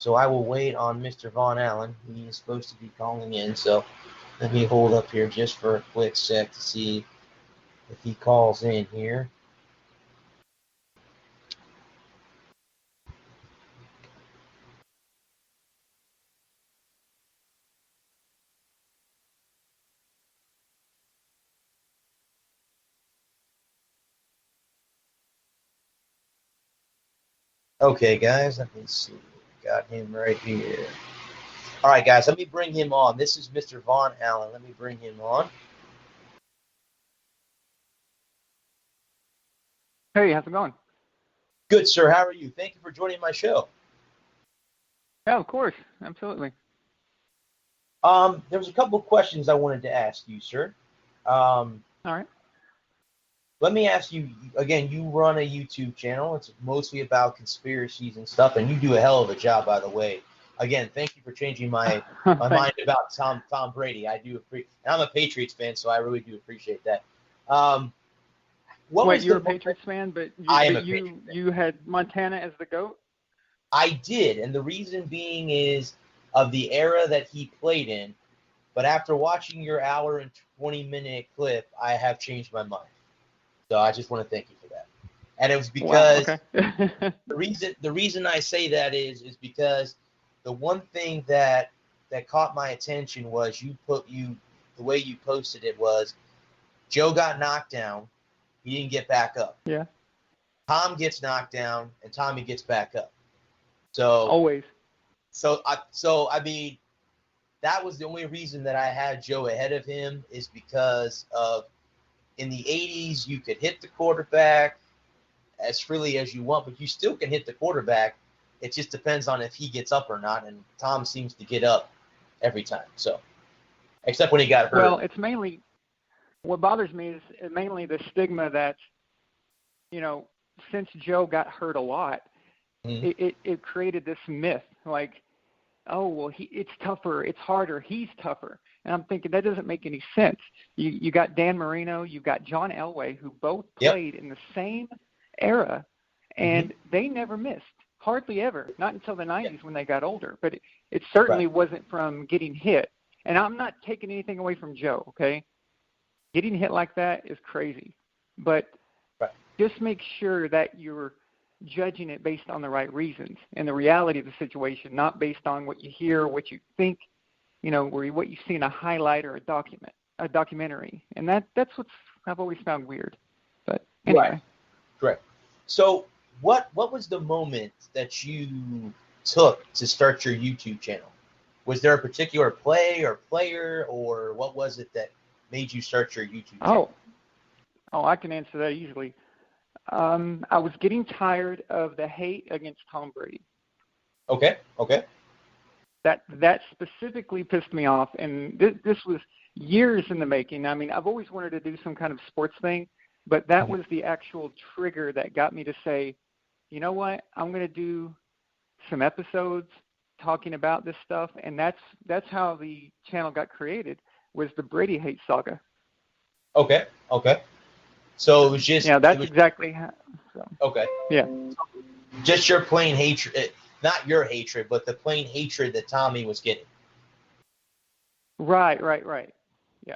So I will wait on Mr. Von Allen. He is supposed to be calling in, so let me hold up here just for a quick sec to see if he calls in here. Okay, guys, let me see. Got him right here. All right, guys, let me bring him on. This is Mr. Von Allen. Let me bring him on. Hey, how's it going? Good, sir. How are you? Thank you for joining my show. Yeah, of course. Absolutely. There was a couple of questions I wanted to ask you, sir. All right. Let me ask you again. You run a YouTube channel. It's mostly about conspiracies and stuff, and you do a hell of a job, by the way. Again, thank you for changing my mind about Tom Brady. I do appreciate. I'm a Patriots fan, so I really do appreciate that. Wait, you're a Patriots fan, but you had Montana as the GOAT? I did, and the reason being is of the era that he played in. But after watching your hour and 20-minute clip, I have changed my mind. So I just want to thank you for that. And it was because the reason I say that is because the one thing that caught my attention was the way you posted it was Joe got knocked down, he didn't get back up. Yeah. Tom gets knocked down and Tommy gets back up. So always. So I mean, that was the only reason that I had Joe ahead of him is because of in the 80s, you could hit the quarterback as freely as you want, but you still can hit the quarterback. It just depends on if he gets up or not, and Tom seems to get up every time. So, except when he got hurt. Well, it's mainly what bothers me is mainly the stigma that, since Joe got hurt a lot, it created this myth like, oh, well, it's tougher, it's harder, he's tougher. And I'm thinking that doesn't make any sense. You got Dan Marino, you've got John Elway, who both played in the same era, and they never missed, hardly ever, not until the 90s when they got older. But it certainly wasn't from getting hit. And I'm not taking anything away from Joe, okay? Getting hit like that is crazy. But just make sure that you're judging it based on the right reasons and the reality of the situation, not based on what you hear, what you think, what you see in a highlight or a documentary. And that's what I've always found weird. But anyway. Correct. So what was the moment that you took to start your YouTube channel? Was there a particular play or player, or what was it that made you start your YouTube channel? Oh, I can answer that easily. I was getting tired of the hate against Tom Brady. Okay. That specifically pissed me off, and this was years in the making. I mean, I've always wanted to do some kind of sports thing, but that was the actual trigger that got me to say, you know what, I'm going to do some episodes talking about this stuff, and that's how the channel got created, was the Brady hate saga. Okay. So it was just that's exactly how. So. Okay. Yeah. Just your plain hatred, not your hatred, but the plain hatred that Tommy was getting. Right. Yeah.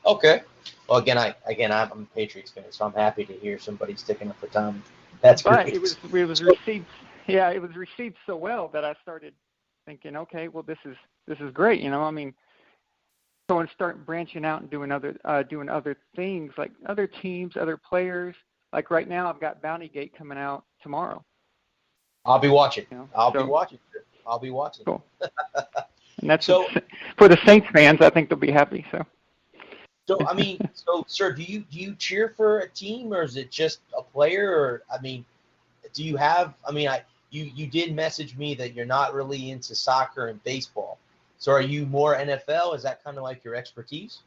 Okay. Well, again, I'm a Patriots fan, so I'm happy to hear somebody sticking up for Tommy. That's great. But it was received. Yeah, it was received so well that I started thinking, okay, well, this is great. I mean. So and start branching out and doing other things, like other teams, other players. Like right now, I've got Bounty Gate coming out tomorrow. I'll be watching. I'll be watching. Cool. And that's for the Saints fans. I think they'll be happy. So I mean, sir, do you cheer for a team, or is it just a player? Or I mean, do you have? I mean, you did message me that you're not really into soccer and baseball. So are you more NFL? Is that kind of like your expertise?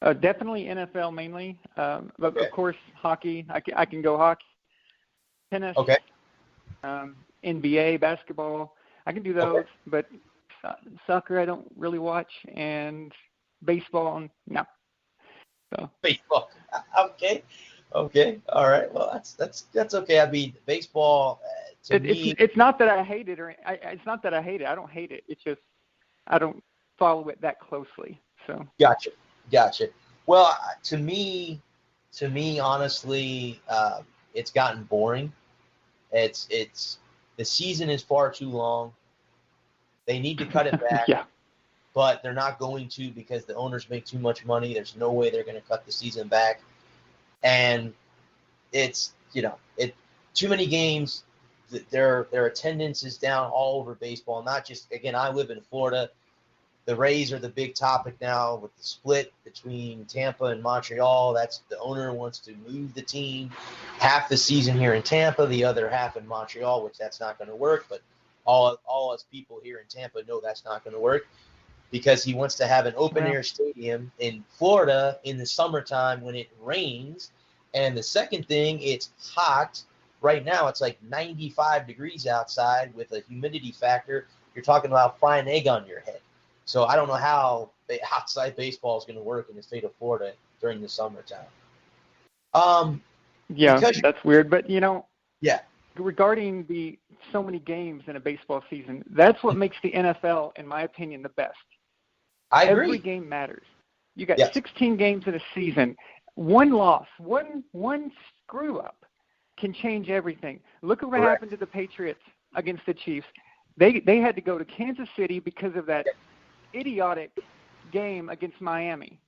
Definitely NFL mainly. But of course, hockey. I can go hockey, tennis. Okay. NBA, basketball. I can do those. Okay. But soccer, I don't really watch, and baseball, no. So. Baseball. Okay. Okay. All right. Well, that's okay. I mean, baseball to me. It's not that I hate it, it's not that I hate it. I don't hate it. It's just I don't follow it that closely. So Gotcha. Well, to me, honestly, it's gotten boring. It's the season is far too long. They need to cut it back, yeah, but they're not going to because the owners make too much money. There's no way they're going to cut the season back, and it's it too many games. Their attendance is down all over baseball. Not just again, I live in Florida. The Rays are the big topic now with the split between Tampa and Montreal. That's the owner wants to move the team half the season here in Tampa, the other half in Montreal, which that's not going to work. But all us people here in Tampa know that's not going to work because he wants to have an open air stadium in Florida in the summertime when it rains. And the second thing, it's hot. Right now, it's like 95 degrees outside with a humidity factor. You're talking about frying egg on your head. So I don't know how outside baseball is going to work in the state of Florida during the summertime. Yeah, that's weird. But yeah, regarding the so many games in a baseball season, that's what makes the NFL, in my opinion, the best. I agree. Every game matters. You got 16 games in a season. One loss, one screw up can change everything. Look at what happened to the Patriots against the Chiefs. They had to go to Kansas City because of that idiotic game against Miami,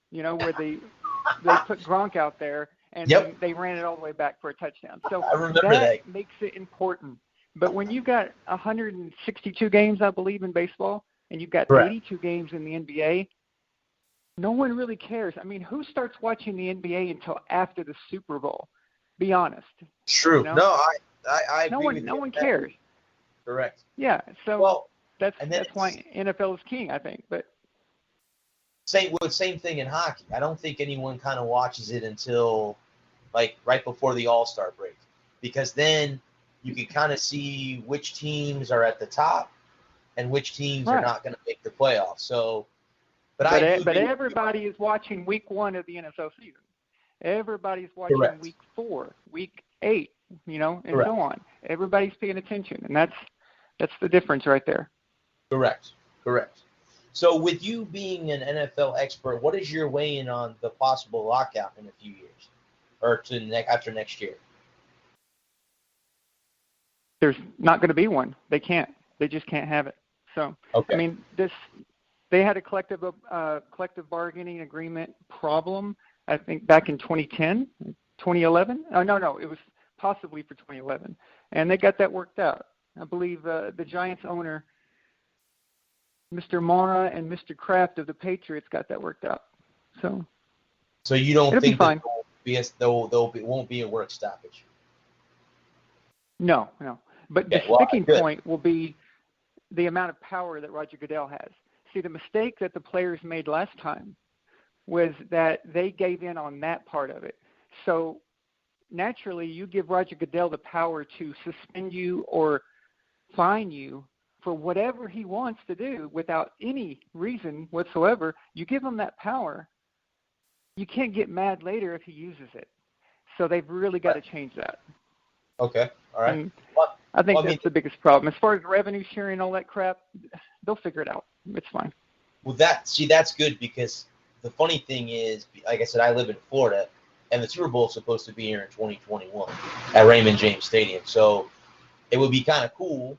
where they put Gronk out there and then they ran it all the way back for a touchdown. So I remember that makes it important. But when you've got 162 games, I believe, in baseball, and you've got 82 games in the NBA, no one really cares. I mean, who starts watching the NBA until after the Super Bowl? Be honest. True. No, I agree with you. No one cares. Correct. Yeah. So that's why NFL is king, I think. But same thing in hockey. I don't think anyone kind of watches it until like right before the All-Star break, because then you can kind of see which teams are at the top and which teams are not going to make the playoffs. So, but everybody is watching Week 1 of the NFL season. Everybody's watching Week 4, Week 8, and so on. Everybody's paying attention, and that's the difference right there. Correct. So with you being an NFL expert, what is your weigh-in on the possible lockout in a few years or after next year? There's not going to be one. They can't. They just can't have it. So, I mean, they had a collective bargaining agreement problem, I think, back in 2010, 2011. Oh, no, it was possibly for 2011. And they got that worked out. I believe the Giants owner, Mr. Mara and Mr. Kraft of the Patriots, got that worked out. So you don't think that there won't be a work stoppage? No. But the sticking point will be the amount of power that Roger Goodell has. See, the mistake that the players made last time was that they gave in on that part of it. So naturally, you give Roger Goodell the power to suspend you or fine you for whatever he wants to do without any reason whatsoever. You give him that power. You can't get mad later if he uses it. So they've really got to change that. Okay. All right. And I think that's the biggest problem. As far as revenue sharing, all that crap, they'll figure it out. It's fine. Well, that's good, because the funny thing is, like I said, I live in Florida, and the Super Bowl is supposed to be here in 2021 at Raymond James Stadium. So it would be kind of cool,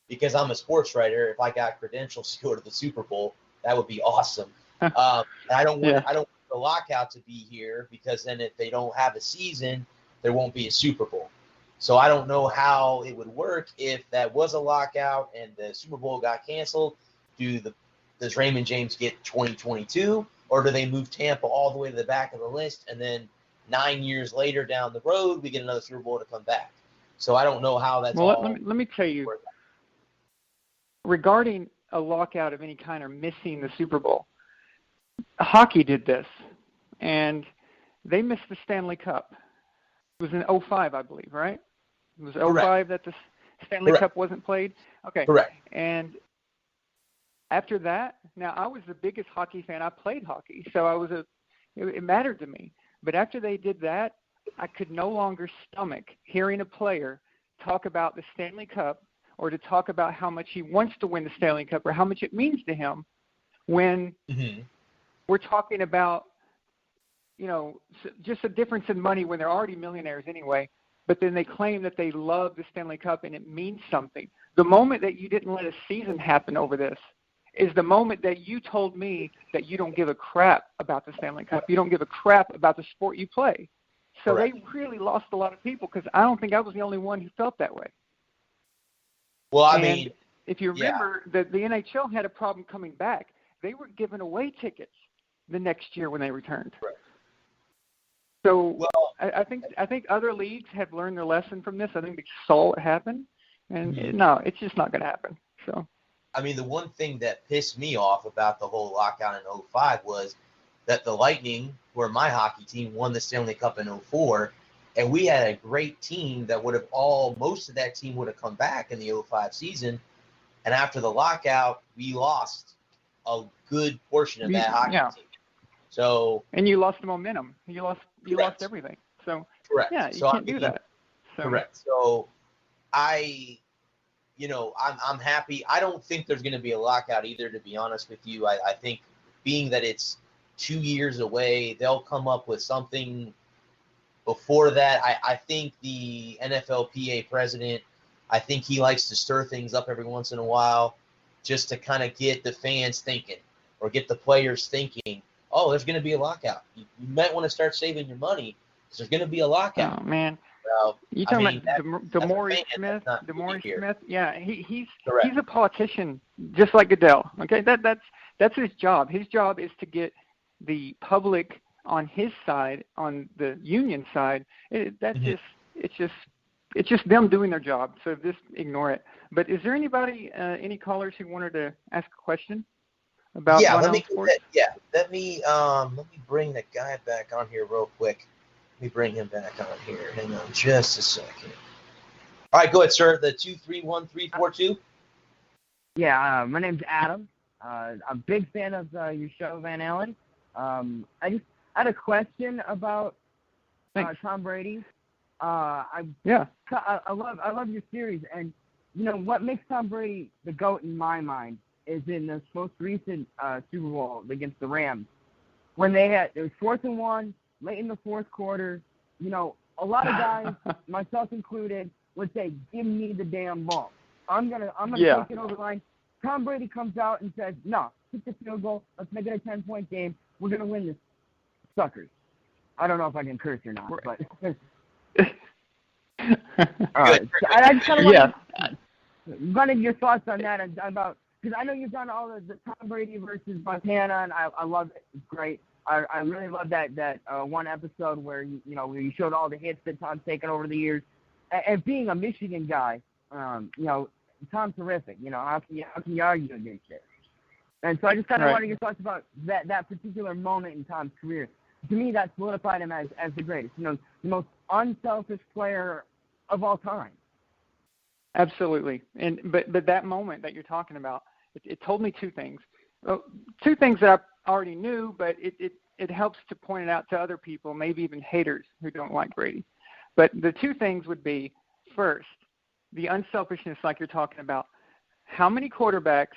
because I'm a sports writer. If I got credentials to go to the Super Bowl, that would be awesome. I don't want the lockout to be here, because then if they don't have a season, there won't be a Super Bowl. So I don't know how it would work if that was a lockout and the Super Bowl got canceled. Does Raymond James get 2022, or do they move Tampa all the way to the back of the list, and then 9 years later down the road we get another Super Bowl to come back? So I don't know how that's let me tell you, regarding a lockout of any kind or missing the Super Bowl, hockey did this, and they missed the Stanley Cup. It was in 2005, I believe, right? It was 2005 that the Stanley Cup wasn't played? Okay. Correct. And after that, now I was the biggest hockey fan. I played hockey, so it mattered to me. But after they did that, I could no longer stomach hearing a player talk about the Stanley Cup or to talk about how much he wants to win the Stanley Cup or how much it means to him when we're talking about, just a difference in money when they're already millionaires anyway, but then they claim that they love the Stanley Cup and it means something. The moment that you didn't let a season happen over this is the moment that you told me that you don't give a crap about the Stanley Cup. You don't give a crap about the sport you play. So Correct. They really lost a lot of people because I don't think I was the only one who felt that way. Well, I mean, if you remember, the NHL had a problem coming back. They were giving away tickets the next year when they returned. Right. So I think other leagues have learned their lesson from this. I think they saw it happen, and no, it's just not going to happen. So, I mean, the one thing that pissed me off about the whole lockout in 2005 was that the Lightning, who are my hockey team, won the Stanley Cup in 2004, and we had a great team that most of that team would have come back in the 2005 season, and after the lockout, we lost a good portion of that hockey team. So, and you lost the momentum. You lost everything. So correct. Yeah, you can't do that. So. Correct. So I'm happy. I don't think there's going to be a lockout either, to be honest with you. I think being that it's 2 years away, they'll come up with something before that. I think the NFLPA president, I think he likes to stir things up every once in a while just to kind of get the fans thinking or get the players thinking, oh, there's going to be a lockout. You might want to start saving your money because there's going to be a lockout. Oh, man. Well, you talking about DeMaurice Smith? DeMaurice Smith? Yeah, he's a politician just like Goodell. Okay, that's his job. His job is to get the public on his side, on the union side. It's just them doing their job. So just ignore it. But is there anybody, any callers who wanted to ask a question about let me bring the guy back on here real quick. Let me bring him back on here. Hang on just a second. All right, go ahead, sir. The 231342. Yeah, my name's Adam. I'm a big fan of your show, Van Allen. I just had a question about Tom Brady. I love your series, and what makes Tom Brady the GOAT in my mind is in this most recent Super Bowl against the Rams, when it was 4th and 1, late in the fourth quarter. A lot of guys, myself included, would say, "Give me the damn ball. I'm gonna take it over the line." Tom Brady comes out and says, "No, kick the field goal. Let's make it a 10-point game. We're gonna win this, suckers." I don't know if I can curse or not, but. I just kind of wanted your thoughts on that about. Because I know you've done all the Tom Brady versus Montana, and I love it. It's great. I really love that one episode where where you showed all the hits that Tom's taken over the years. And being a Michigan guy, Tom's terrific. How can you argue against it? And so I just kind of wanted your thoughts about that particular moment in Tom's career. To me, that solidified him as the greatest. The most unselfish player of all time. Absolutely. But that moment that you're talking about, it told me two things. Well, two things that I already knew, but it helps to point it out to other people, maybe even haters who don't like Brady. But the two things would be, first, the unselfishness like you're talking about. How many quarterbacks,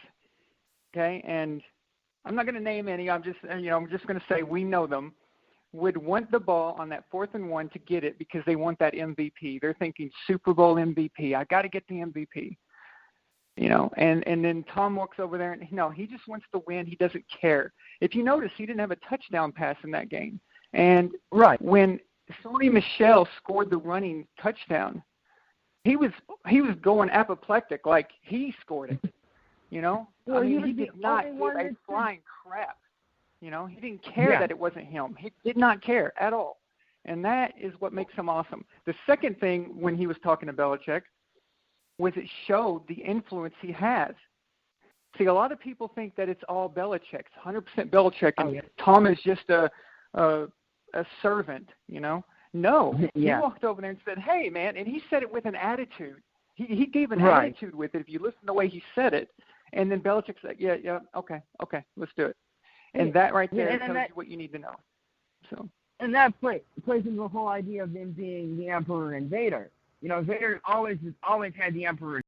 okay, and I'm not going to name any, I'm just going to say we know them, would want the ball on that 4th and 1 to get it because they want that MVP. They're thinking Super Bowl MVP. I got to get the MVP. And then Tom walks over there and he just wants to win. He doesn't care. If you notice, he didn't have a touchdown pass in that game. And when Sony Michel scored the running touchdown, he was going apoplectic like he scored it. Well, he did not give a flying crap. He didn't care that it wasn't him. He did not care at all. And that is what makes him awesome. The second thing when he was talking to Belichick was it showed the influence he has. See, a lot of people think that it's all Belichick. It's 100% Belichick, and Tom is just a servant, No. He walked over there and said, "Hey, man," and he said it with an attitude. He gave an attitude with it if you listen to the way he said it. And then Belichick said, yeah, okay, let's do it. And that right there tells you what you need to know. So. and that plays into the whole idea of him being the Emperor and Vader. You know, Vader always had the Emperor's